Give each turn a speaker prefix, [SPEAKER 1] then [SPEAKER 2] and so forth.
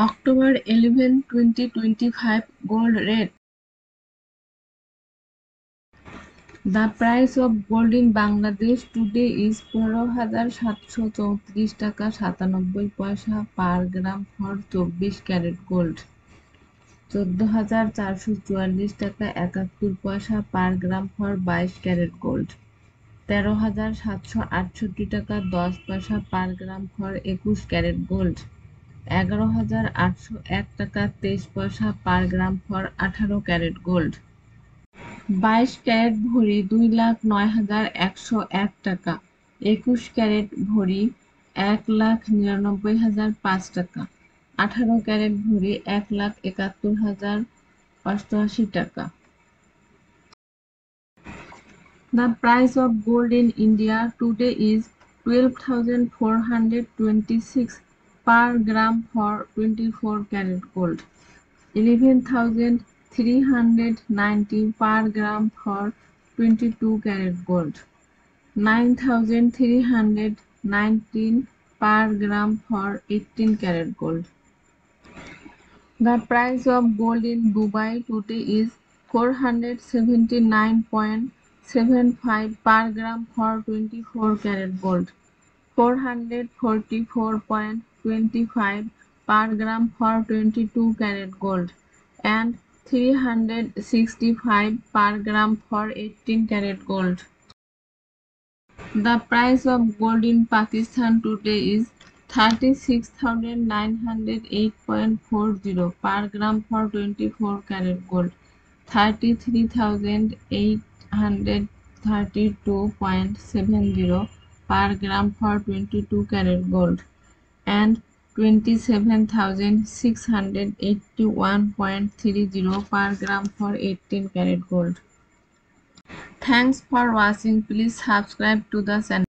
[SPEAKER 1] October 11, 2025 gold rate. The price of gold in Bangladesh today is ১৫,৭৩৪ টাকা ৯৭ পয়সা per gram for 24 carat gold, ১৪,৪৪৪ টাকা ৭১ পয়সা per gram for 22 carat gold, ১৩,৭৬৮ টাকা 10 পয়সা per gram for 21 carat gold, ১১,৮০১ টাকা 23 পয়সা per gram for 18 carat gold, 22 carat ভরি ২,০৯,১০১ টাকা, ২১ ক্যারেট ভরি ১,৯৯,০০৫ টাকা, 18 ক্যারেট ভরি ১,৭১,০৮৮ টাকা। The price of gold in India today is 12,426 per gram for 24 carat gold, 11,390 per gram for 22 carat gold, 9,319 per gram for 18 carat gold. The price of gold in Dubai today is 479.75 per gram for 24 carat gold, 444.25 per gram for 22 carat gold, and 365 per gram for 18 carat gold. The price of gold in Pakistan today is 36,908.40 per gram for 24 carat gold, 33,832.70 per gram for 22 carat gold, and 27,681.30 per gram for 18 carat gold. Thanks for watching. Please subscribe to the channel.